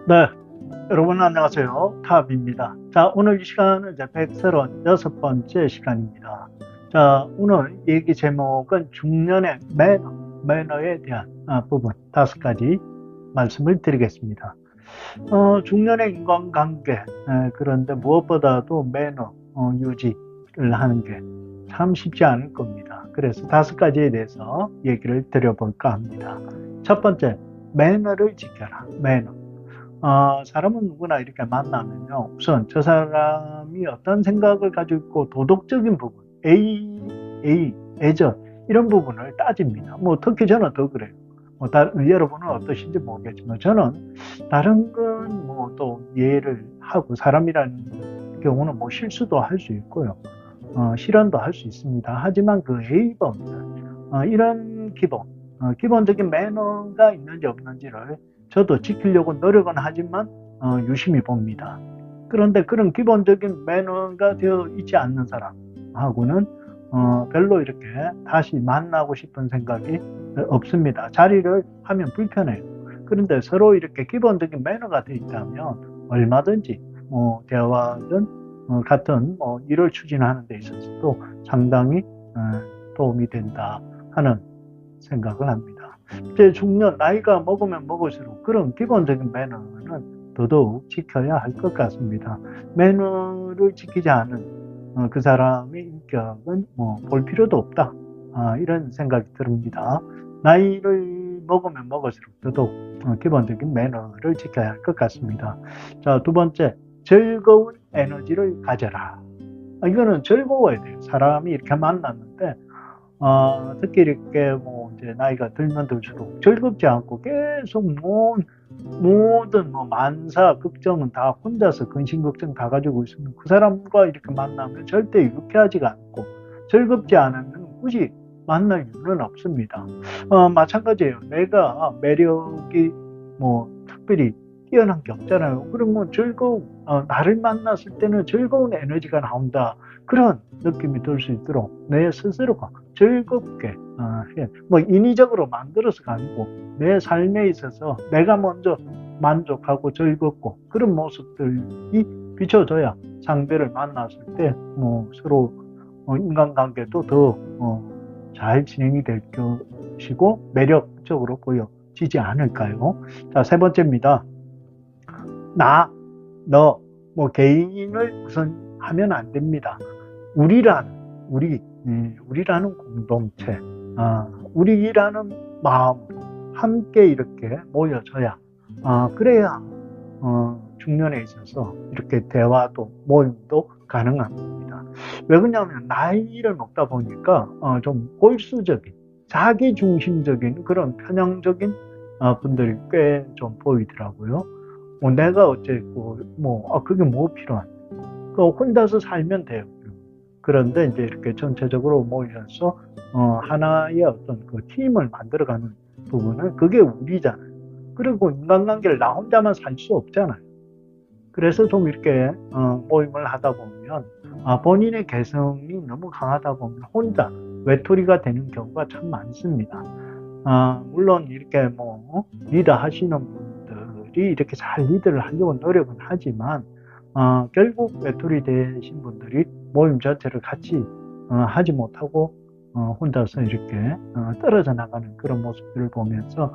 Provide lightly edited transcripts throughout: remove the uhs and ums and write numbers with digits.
네, 여러분 안녕하세요. 탑입니다. 자, 오늘 이 시간은 이제 136번째 시간입니다. 자, 오늘 얘기 제목은 중년의 매너에 대한 부분 5가지 말씀을 드리겠습니다. 중년의 인간관계, 그런데 무엇보다도 매너 유지를 하는 게 참 쉽지 않을 겁니다. 그래서 5가지에 대해서 얘기를 드려볼까 합니다. 첫 번째, 매너를 지켜라. 매너. 사람은 누구나 이렇게 만나면요. 우선 저 사람이 어떤 생각을 가지고 있고 도덕적인 부분, 애정, 이런 부분을 따집니다. 뭐 특히 저는 더 그래요. 여러분은 어떠신지 모르겠지만 저는 다른 건 뭐 또 이해를 하고 사람이라는 경우는 뭐 실수도 할 수 있고요. 실언도 할 수 있습니다. 하지만 그 A범들, 이런 기본적인 매너가 있는지 없는지를 저도 지키려고 노력은 하지만 유심히 봅니다. 그런데 그런 기본적인 매너가 되어 있지 않는 사람하고는 별로 이렇게 다시 만나고 싶은 생각이 없습니다. 자리를 하면 불편해요. 그런데 서로 이렇게 기본적인 매너가 되어 있다면 얼마든지 대화든 같은 일을 추진하는 데 있어서도 상당히 도움이 된다 하는 생각을 합니다. 이제 중년 나이가 먹으면 먹을수록 그런 기본적인 매너는 더더욱 지켜야 할 것 같습니다. 매너를 지키지 않은 그 사람의 인격은 볼 필요도 없다. 이런 생각이 듭니다. 나이를 먹으면 먹을수록 더더욱 기본적인 매너를 지켜야 할 것 같습니다. 자, 두 번째, 즐거운 에너지를 가져라. 이거는 즐거워야 돼요. 사람이 이렇게 만났는데 특히 이렇게 이제 나이가 들면 들수록 즐겁지 않고 계속 모든 만사, 걱정은 다 혼자서 근심걱정 다 가지고 있으면 그 사람과 이렇게 만나면 절대 유쾌하지가 않고 즐겁지 않으면 굳이 만날 이유는 없습니다. 마찬가지예요. 내가 매력이 특별히 뛰어난 게 없잖아요. 그러면 나를 만났을 때는 즐거운 에너지가 나온다. 그런 느낌이 들 수 있도록 내 스스로가 즐겁게 해. 인위적으로 만들어서가 아니고 내 삶에 있어서 내가 먼저 만족하고 즐겁고 그런 모습들이 비춰져야 상대를 만났을 때 서로 인간관계도 더 잘 진행이 될 것이고 매력적으로 보여지지 않을까요? 자, 세 번째입니다. 나, 너, 개인을 우선 하면 안 됩니다. 우리라는 공동체, 우리라는 마음으로 함께 이렇게 모여져야, 그래야, 중년에 있어서 이렇게 대화도 모임도 가능한 겁니다. 왜 그러냐면, 나이를 먹다 보니까, 좀 골수적인, 자기중심적인 그런 편향적인 분들이 꽤 좀 보이더라고요. 내가 어쨌고, 그게 필요한. 혼자서 살면 돼요. 그런데 이제 이렇게 전체적으로 모여서 하나의 어떤 그 팀을 만들어가는 부분은 그게 우리잖아요. 그리고 인간관계를 나 혼자만 살 수 없잖아요. 그래서 좀 이렇게 모임을 하다 보면 본인의 개성이 너무 강하다 보면 혼자 외톨이가 되는 경우가 참 많습니다. 물론 이렇게 리더 하시는 분들이 이렇게 잘 리더를 하려고 노력은 하지만 결국 외톨이 되신 분들이 모임 자체를 같이 하지 못하고 혼자서 이렇게 떨어져 나가는 그런 모습들을 보면서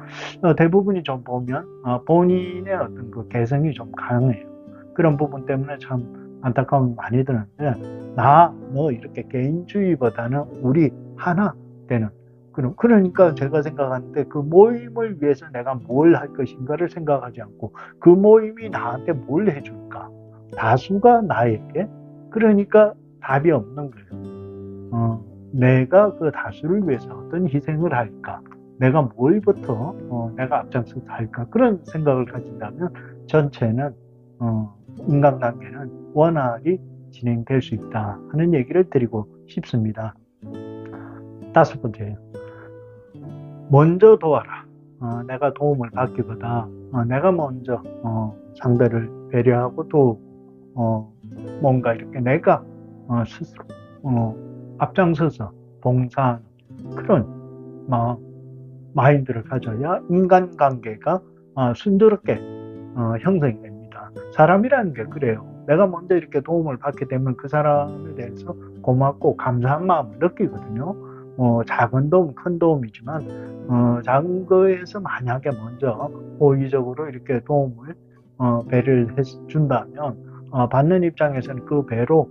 대부분이 좀 보면 본인의 어떤 그 개성이 좀 강해요. 그런 부분 때문에 참 안타까움이 많이 드는데 너 이렇게 개인주의보다는 우리 하나 되는 그러니까 제가 생각하는데 그 모임을 위해서 내가 뭘 할 것인가를 생각하지 않고 그 모임이 나한테 뭘 해줄까? 다수가 나에게 그러니까 답이 없는 거예요. 내가 그 다수를 위해서 어떤 희생을 할까? 내가 뭘부터 내가 앞장서서 할까? 그런 생각을 가진다면 전체는 인간관계는 원활히 진행될 수 있다 하는 얘기를 드리고 싶습니다. 5번째예요. 먼저 도와라. 내가 도움을 받기보다 내가 먼저 상대를 배려하고 또 뭔가 이렇게 내가 스스로 앞장서서 봉사하는 그런 마인드를 가져야 인간관계가 순조롭게 형성이 됩니다. 사람이라는 게 그래요. 내가 먼저 이렇게 도움을 받게 되면 그 사람에 대해서 고맙고 감사한 마음을 느끼거든요. 작은 도움, 큰 도움이지만 작은 거에서 만약에 먼저 호의적으로 이렇게 도움을 배를 해준다면 받는 입장에서는 그 배로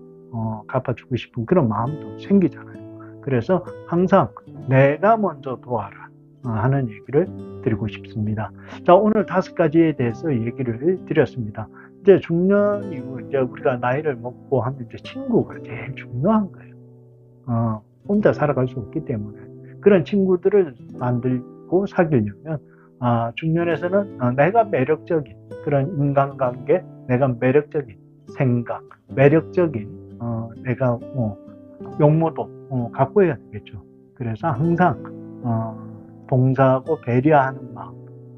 갚아주고 싶은 그런 마음도 생기잖아요. 그래서 항상 내가 먼저 도와라 하는 얘기를 드리고 싶습니다. 자, 오늘 5가지에 대해서 얘기를 드렸습니다. 이제 중년 이후 이제 우리가 나이를 먹고 하면 이제 친구가 제일 중요한 거예요. 혼자 살아갈 수 없기 때문에 그런 친구들을 만들고 사귀려면 중년에서는 내가 매력적인 그런 인간관계, 내가 매력적인 생각, 매력적인 내가 용모도 갖고 해야 되겠죠. 그래서 항상 봉사하고 배려하는 마음,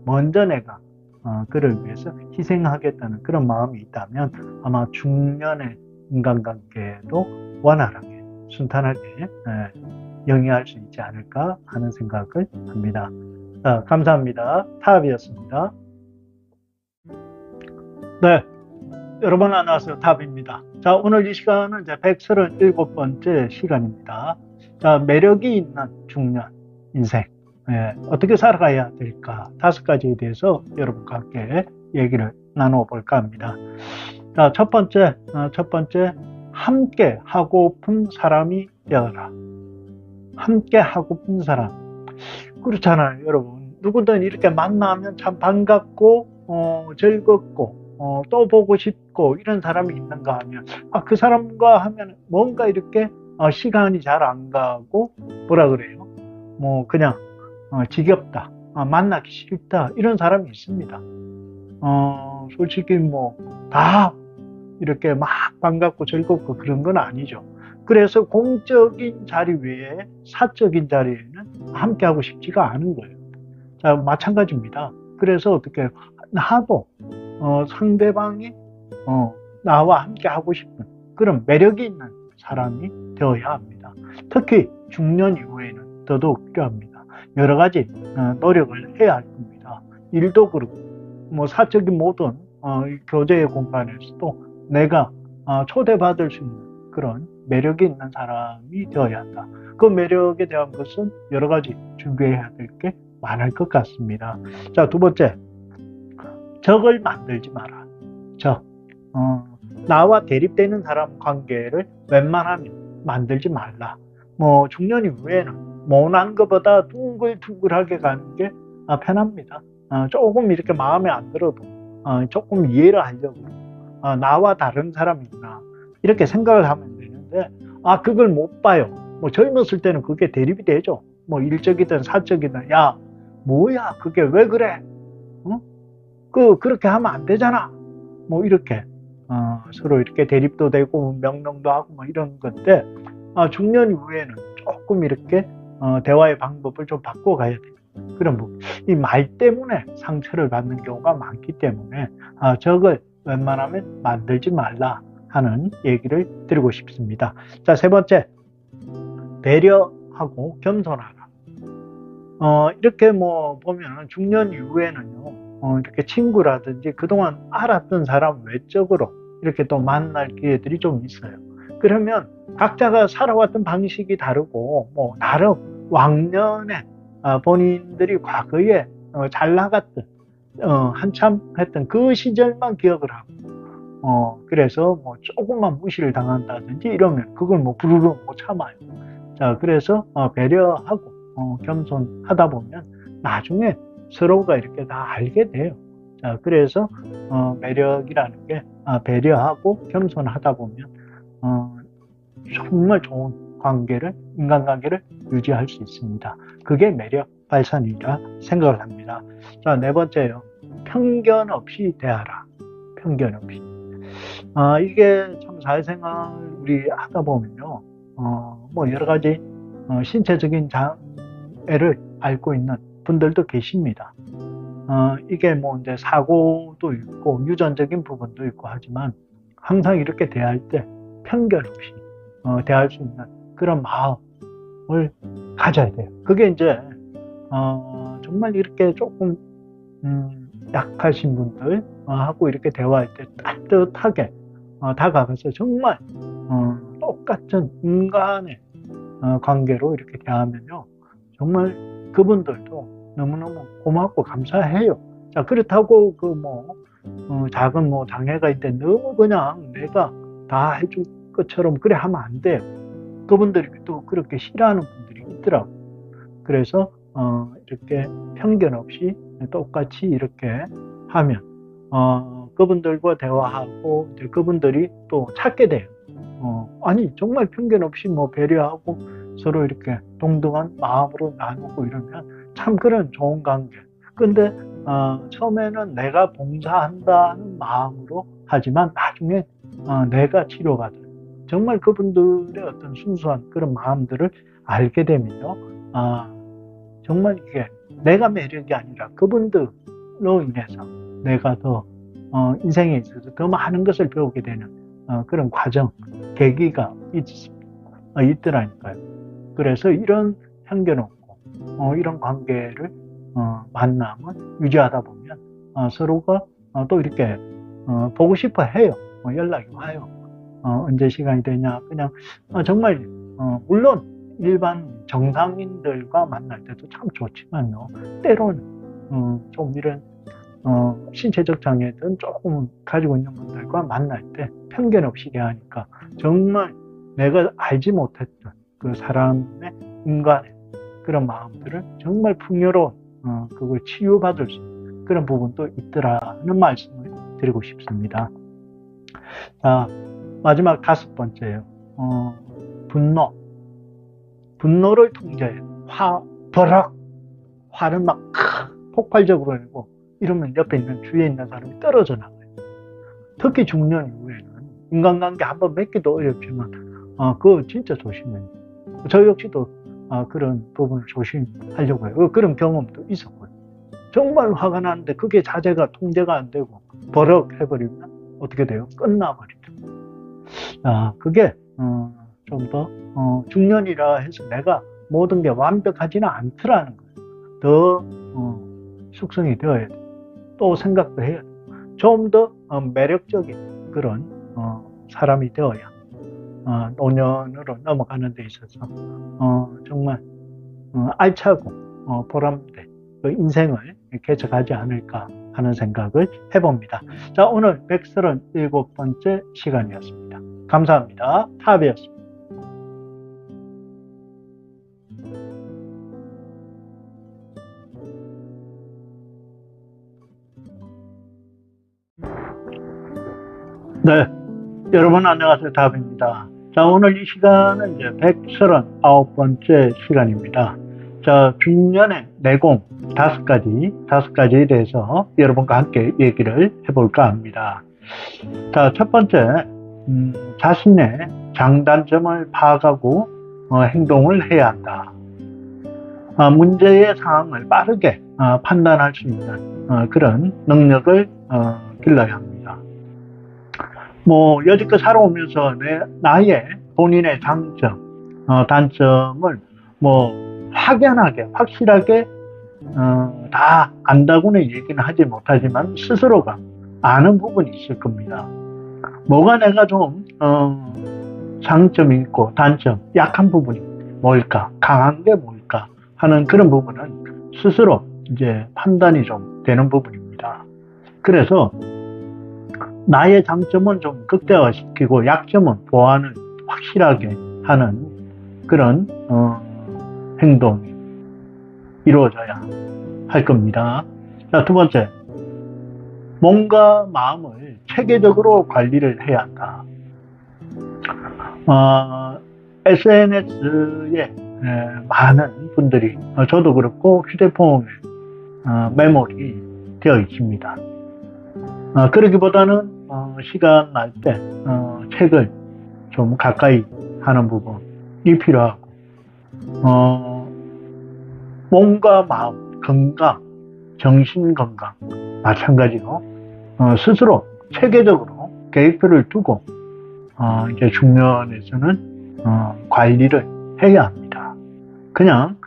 먼저 내가 그를 위해서 희생하겠다는 그런 마음이 있다면 아마 중년의 인간관계도 원활하게 순탄하게 영위할 수 있지 않을까 하는 생각을 합니다. 감사합니다. 타압이었습니다. 네, 여러분 안녕하세요. 타압입니다. 자, 오늘 이 시간은 이제 137번째 시간입니다. 자, 매력이 있는 중년 인생 어떻게 살아가야 될까 5가지에 대해서 여러분과 함께 얘기를 나눠볼까 합니다. 자, 첫 번째 함께 하고픈 사람이 되어라. 함께 하고픈 사람. 그렇잖아요, 여러분. 누구든 이렇게 만나면 참 반갑고 즐겁고 또 보고 싶고 이런 사람이 있는가 하면 그 사람과 하면 뭔가 이렇게 시간이 잘 안 가고 뭐라 그래요? 뭐 그냥 지겹다, 만나기 싫다 이런 사람이 있습니다. 솔직히 뭐 다 이렇게 막 반갑고 즐겁고 그런 건 아니죠. 그래서 공적인 자리 외에 사적인 자리에는 함께 하고 싶지가 않은 거예요. 자, 마찬가지입니다. 그래서 어떻게 나도 상대방이 나와 함께 하고 싶은 그런 매력이 있는 사람이 되어야 합니다. 특히 중년 이후에는 더더욱 필요합니다. 여러 가지 노력을 해야 할 겁니다. 일도 그렇고 뭐 사적인 모든 교제의 공간에서도 내가 초대받을 수 있는 그런 매력이 있는 사람이 되어야 한다. 그 매력에 대한 것은 여러 가지 준비해야 될 게 많을 것 같습니다. 자, 두 번째, 적을 만들지 마라. 나와 대립되는 사람 관계를 웬만하면 만들지 말라. 뭐 중년 이후에는 모난 것보다 둥글둥글하게 가는 게 편합니다. 조금 이렇게 마음에 안 들어도 조금 이해를 하려고 나와 다른 사람이구나 이렇게 생각을 하면 되는데 그걸 못 봐요. 뭐 젊었을 때는 그게 대립이 되죠. 뭐 일적이든 사적이든 야 뭐야 그게 왜 그래? 그렇게 하면 안 되잖아. 뭐 이렇게 서로 이렇게 대립도 되고 명령도 하고 뭐 이런 건데 중년 이후에는 조금 이렇게 대화의 방법을 좀 바꿔가야 돼요. 그럼 이 말 때문에 상처를 받는 경우가 많기 때문에 적을 웬만하면 만들지 말라 하는 얘기를 드리고 싶습니다. 자, 세 번째, 배려하고 겸손하라. 이렇게 뭐 보면 중년 이후에는요, 이렇게 친구라든지 그동안 알았던 사람 외적으로 이렇게 또 만날 기회들이 좀 있어요. 그러면 각자가 살아왔던 방식이 다르고 뭐 나름 왕년에 본인들이 과거에 잘 나갔던 한참 했던 그 시절만 기억을 하고 그래서 뭐 조금만 무시를 당한다든지 이러면 그걸 뭐 부르르 못 참아요. 자, 그래서 배려하고 겸손하다 보면 나중에 서로가 이렇게 다 알게 돼요. 자, 그래서 매력이라는 게 배려하고 겸손하다 보면 정말 좋은 인간관계를 유지할 수 있습니다. 그게 매력 발산이라 생각을 합니다. 자, 네 번째요. 편견 없이 대하라. 편견 없이. 이게 참 사회생활 우리 하다 보면요. 뭐 여러 가지 신체적인 장애를 앓고 있는 분들도 계십니다. 이게 뭐 이제 사고도 있고 유전적인 부분도 있고 하지만 항상 이렇게 대할 때 편견 없이 대할 수 있는 그런 마음을 가져야 돼요. 그게 이제 정말 이렇게 조금 약하신 분들 하고 이렇게 대화할 때 따뜻하게 다가가서 정말 똑같은 인간의 관계로 이렇게 대하면요, 정말 그분들도 너무너무 고맙고 감사해요. 자, 그렇다고 작은 장애가 있는데 너무 그냥 내가 다 해줄 것처럼 그래 하면 안 돼요. 그분들이 또 그렇게 싫어하는 분들이 있더라고. 그래서 이렇게 편견 없이 똑같이 이렇게 하면 그분들과 대화하고 이제 그분들이 또 찾게 돼요. 아니 정말 편견 없이 배려하고 서로 이렇게 동등한 마음으로 나누고 이러면 참 그런 좋은 관계. 근데 처음에는 내가 봉사한다는 마음으로 하지만 나중에 내가 치료받을 정말 그분들의 어떤 순수한 그런 마음들을 알게 되면요, 정말 이게 내가 매력이 아니라 그분들로 인해서 내가 더 인생에 있어서 더 많은 것을 배우게 되는 그런 과정, 계기가 있더라니까요. 그래서 이런 편견 없고 이런 관계를 만남을 유지하다 보면 서로가 또 이렇게 보고 싶어 해요. 연락이 와요. 언제 시간이 되냐. 그냥 정말 물론 일반 정상인들과 만날 때도 참 좋지만요, 때로는 좀 이런 신체적 장애든 조금 가지고 있는 분들과 만날 때 편견 없이 대하니까 정말 내가 알지 못했던 그 사람의 인간의 그런 마음들을 정말 풍요로운 그걸 치유받을 수 있는 그런 부분도 있더라는 말씀을 드리고 싶습니다. 자, 마지막 5번째예요. 분노를 통제해요. 버럭 화를 막 폭발적으로 내고 이러면 옆에 있는 주위에 있는 사람이 떨어져 나가요. 특히 중년 이후에는 인간관계 한번 맺기도 어렵지만 그거 진짜 조심해요. 저 역시도 그런 부분을 조심하려고 해요. 그런 경험도 있었고요. 정말 화가 나는데 그게 자제가 통제가 안 되고 버럭 해버리면 어떻게 돼요? 끝나버리죠. 그게 좀 더 중년이라 해서 내가 모든 게 완벽하지는 않더라는 거예요. 더 숙성이 되어야 돼요. 또 생각도 해야 돼요. 좀 더 매력적인 그런 사람이 되어야 노년으로 넘어가는 데 있어서 정말 알차고 보람된 그 인생을 개척하지 않을까 하는 생각을 해봅니다. 자, 오늘 137번째 시간이었습니다. 감사합니다. 탑이었습니다. 네, 여러분 안녕하세요. 탑입니다. 자, 오늘 이 시간은 이제 139번째 시간입니다. 자, 중년의 내공 5가지에 대해서 여러분과 함께 얘기를 해볼까 합니다. 자, 첫 번째, 자신의 장단점을 파악하고 행동을 해야 한다. 문제의 상황을 빠르게 판단할 수 있는 그런 능력을 길러야 합니다. 여지껏 살아오면서 나의 본인의 장점, 단점을 확연하게, 확실하게 다 안다고는 얘기는 하지 못하지만 스스로가 아는 부분이 있을 겁니다. 뭐가 내가 좀 장점이 있고 단점, 약한 부분이 뭘까, 강한 게 뭘까 하는 그런 부분은 스스로 이제 판단이 좀 되는 부분입니다. 그래서 나의 장점은 좀 극대화시키고 약점은 보완을 확실하게 하는 그런 행동이 이루어져야 할 겁니다. 자, 두 번째, 몸과 마음을 체계적으로 관리를 해야 한다. SNS에 많은 분들이 저도 그렇고 휴대폰에 메모리 되어 있습니다. 그러기보다는 시간 날 때 책을 좀 가까이 하는 부분이 필요하고 몸과 마음 건강, 정신 건강 마찬가지로 스스로 체계적으로 계획표를 두고 이제 중년에서는 관리를 해야 합니다. 그냥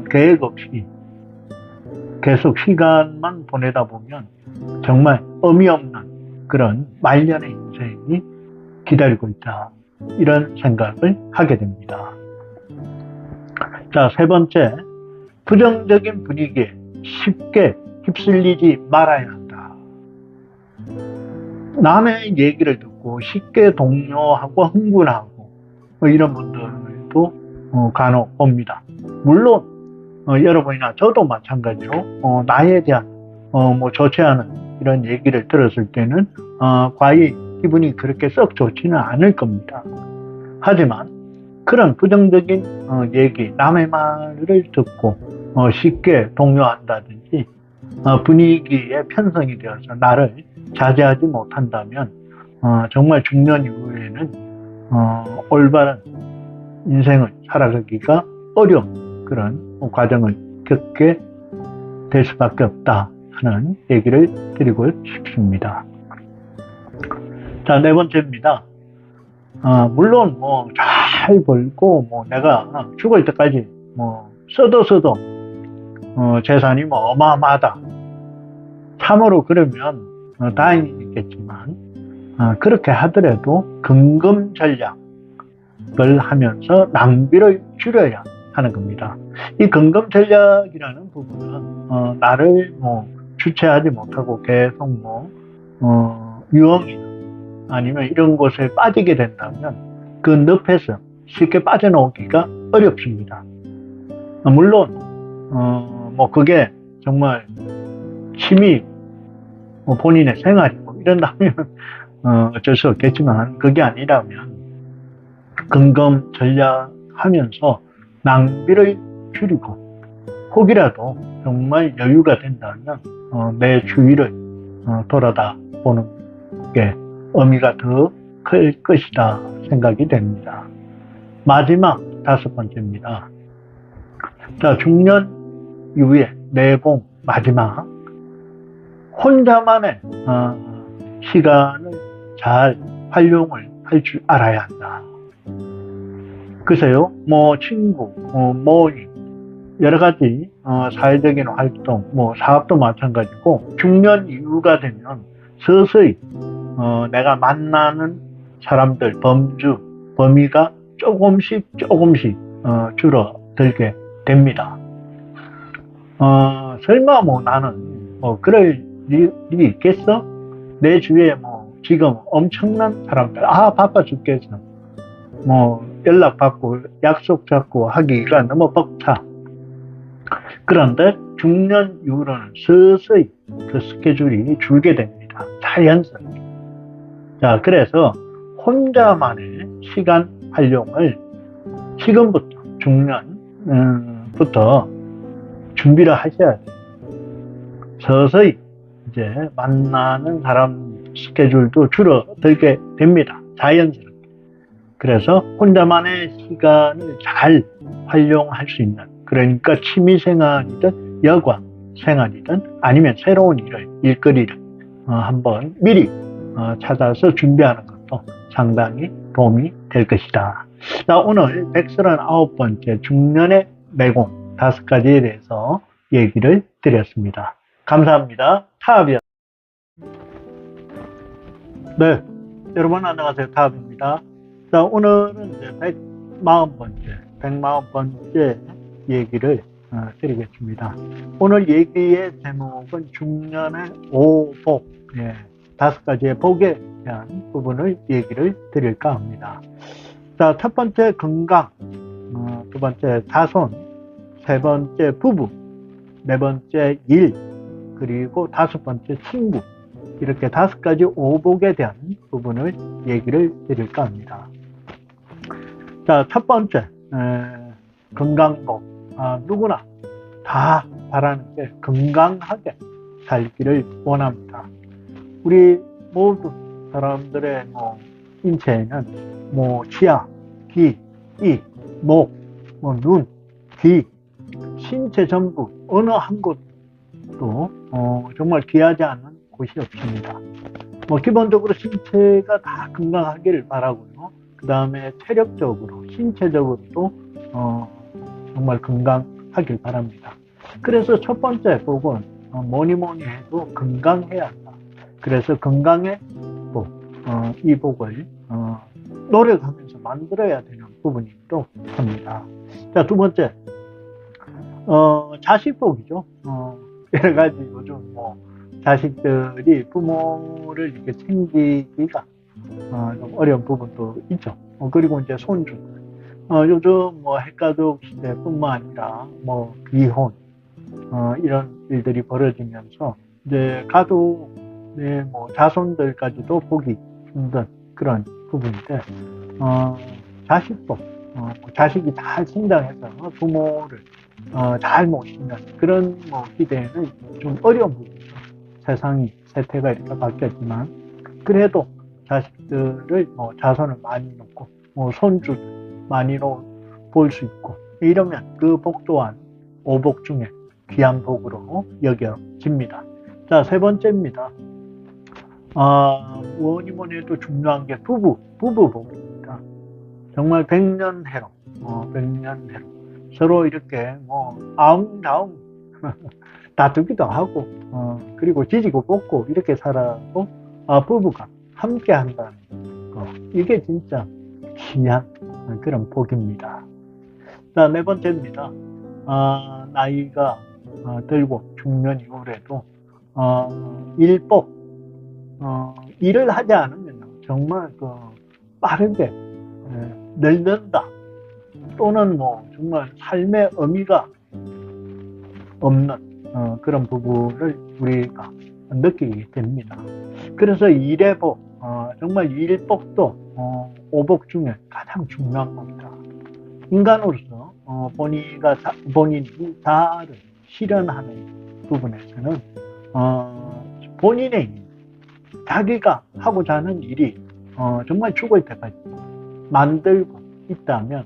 계획 없이 계속 시간만 보내다 보면 정말 의미 없는 그런 말년의 인생이 기다리고 있다. 이런 생각을 하게 됩니다. 자, 세 번째, 부정적인 분위기에 쉽게 휩쓸리지 말아야 한다. 남의 얘기를 듣고 쉽게 동요하고 흥분하고 이런 분들도 간혹 옵니다. 물론 여러분이나 저도 마찬가지로 나에 대한 좋지 않은 이런 얘기를 들었을 때는 과히 기분이 그렇게 썩 좋지는 않을 겁니다. 하지만 그런 부정적인 얘기, 남의 말을 듣고 쉽게 동요한다든지 분위기에 편성이 되어서 나를 자제하지 못한다면 정말 중년 이후에는 올바른 인생을 살아가기가 어려운 그런 과정을 겪게 될 수밖에 없다 하는 얘기를 드리고 싶습니다. 자, 네 번째입니다. 물론 잘 벌고 내가 죽을 때까지 써도 재산이 어마어마하다. 참으로 그러면 다행이겠지만 그렇게 하더라도 근검 전략을 하면서 낭비를 줄여야 하는 겁니다. 이 근검 전략이라는 부분은 나를 주체하지 못하고 계속 유흥이나 아니면 이런 곳에 빠지게 된다면 그 늪에서 쉽게 빠져나오기가 어렵습니다. 물론 그게 정말 취미 본인의 생활이고 이런다면 어쩔 수 없겠지만 그게 아니라면 근검 전략하면서 낭비를 줄이고 혹이라도 정말 여유가 된다면 내 주위를 돌아다 보는 게 의미가 더 클 것이다 생각이 됩니다. 마지막 다섯 번째입니다. 자, 중년 이후에 내공 마지막, 혼자만의 시간을 잘 활용을 할 줄 알아야 한다. 글쎄요, 친구, 모임, 여러 가지 사회적인 활동, 사업도 마찬가지고 중년 이후가 되면 서서히 내가 만나는 사람들, 범위가 조금씩 줄어들게 됩니다. 설마 나는 그럴 일이 있겠어? 내 주위에 지금 엄청난 사람들, 바빠 죽겠어. 연락 받고 약속 잡고 하기가 너무 벅차. 그런데 중년 이후로는 서서히 그 스케줄이 줄게 됩니다. 자연스럽게. 자, 그래서 혼자만의 시간 활용을 지금부터 중년부터 준비를 하셔야 돼요. 서서히 이제 만나는 사람 스케줄도 줄어들게 됩니다. 자연스럽게. 그래서 혼자만의 시간을 잘 활용할 수 있는, 그러니까 취미생활이든 여가생활이든 아니면 새로운 일거리를 한번 미리 찾아서 준비하는 것도 상당히 도움이 될 것이다. 자, 오늘 139번째 중년의 내공 5가지에 대해서 얘기를 드렸습니다. 감사합니다. 타압이었습니다. 네, 여러분 안녕하세요. 타압입니다. 자, 오늘은 이제 140번째 얘기를 드리겠습니다. 오늘 얘기의 제목은 중년의 오복, 5가지의 복에 대한 부분을 얘기를 드릴까 합니다. 자, 첫 번째 건강, 두 번째 자손, 세 번째 부부, 네 번째 일, 그리고 5번째 친구, 이렇게 5가지 오복에 대한 부분을 얘기를 드릴까 합니다. 자, 첫 번째 건강복. 누구나 다 바라는 게 건강하게 살기를 원합니다. 우리 모든 사람들의 인체에는 치아, 귀, 입, 목, 눈, 귀, 신체 전부 어느 한 곳도 정말 귀하지 않은 곳이 없습니다. 기본적으로 신체가 다 건강하기를 바라고요. 그 다음에 체력적으로, 신체적으로도 정말 건강하길 바랍니다. 그래서 첫 번째 복은 뭐니 뭐니 해도 건강해야 한다. 그래서 건강의 복, 이 복을 노력하면서 만들어야 되는 부분이기도 합니다. 자, 두 번째, 자식복이죠. 여러 가지 요즘 뭐 자식들이 부모를 이렇게 챙기기가 좀 어려운 부분도 있죠. 그리고 이제 손주. 요즘 뭐 핵가족 시대뿐만 아니라 뭐 비혼, 이런 일들이 벌어지면서 이제 가족의 뭐 자손들까지도 보기 힘든 그런 부분인데, 자식복, 자식이 잘 성장해서 부모를 잘 모시는 그런 뭐 기대는 좀 어려운 부분이죠. 세상이 세태가 이렇게 바뀌었지만 그래도 자식들을 뭐 자손을 많이 놓고 뭐 손주 많이 볼 수 있고 이러면 그 복 또한 오복 중에 귀한 복으로 여겨집니다. 자, 세 번째입니다. 뭐니 뭐니 해도 중요한 게 부부복입니다. 정말 백년해로, 백년해로. 서로 이렇게 뭐, 아웅다웅 다투기도 하고, 그리고 지지고 볶고 이렇게 살아도, 부부가 함께 한다는 거. 이게 진짜 귀한 그런 복입니다. 자, 네 번째입니다. 나이가 들고 중년 이후에도, 일복, 일을 하지 않으면 정말 빠르게 늙는다. 또는 뭐 정말 삶의 의미가 없는 그런 부분을 우리가 느끼게 됩니다. 그래서 일의 복, 정말 일복도 오복 중에 가장 중요한 겁니다. 인간으로서 본인이 자아를 실현하는 부분에서는 본인의 일, 자기가 하고자 하는 일이 정말 죽을 때까지 만들고 있다면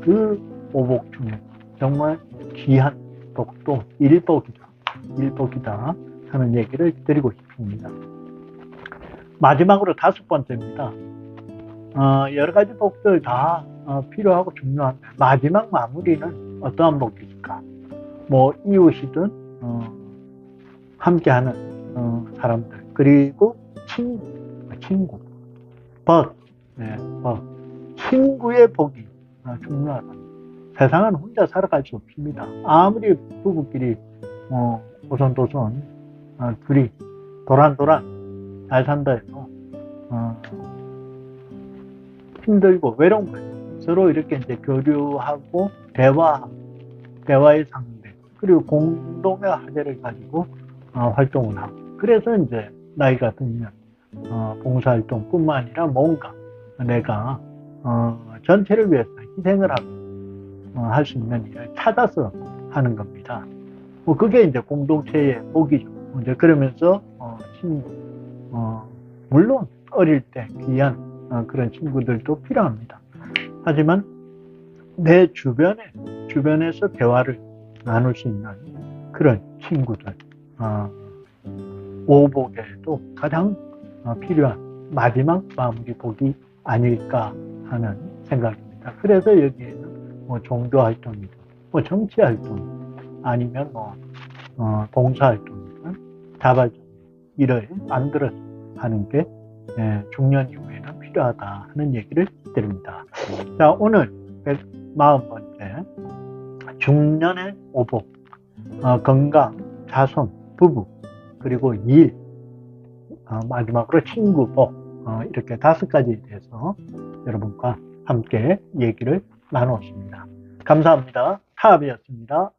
그 오복 중에 정말 귀한 복도 일복이다 하는 얘기를 드리고 싶습니다. 마지막으로 다섯 번째입니다. 여러 가지 복들 다 필요하고 중요한데 마지막 마무리는 어떠한 복일까? 뭐 이웃이든 함께하는 사람들, 그리고 친구, 친구의 복이 중요하다. 세상은 혼자 살아갈 수 없습니다. 아무리 부부끼리 오손도손 둘이 도란도란 잘 산다 해도 힘들고 외로운 거예요. 서로 이렇게 이제 교류하고 대화의 상대, 그리고 공동의 화제를 가지고 활동을 하고, 그래서 이제 나이가 들면 봉사활동뿐만 아니라 뭔가 내가 전체를 위해서 희생을 하고 할 수 있는 일을 찾아서 하는 겁니다. 그게 이제 공동체의 복이죠. 이제 그러면서 친구, 물론 어릴 때 귀한 그런 친구들도 필요합니다. 하지만 내 주변에서 대화를 나눌 수 있는 그런 친구들, 오복에도 가장 필요한 마지막 마무리 복이 아닐까 하는 생각입니다. 그래서 여기에는 뭐 종교활동이든 뭐 정치활동 아니면 뭐 봉사활동이든 자발적 일을 만들어서 하는 게 중년 이후에는 필요하다 하는 얘기를 드립니다. 자, 오늘 140번째 중년의 오복, 건강, 자손, 부부, 그리고 일, 마지막으로 친구복, 이렇게 5가지에 대해서 여러분과 함께 얘기를 나누었습니다. 감사합니다. 타압이었습니다.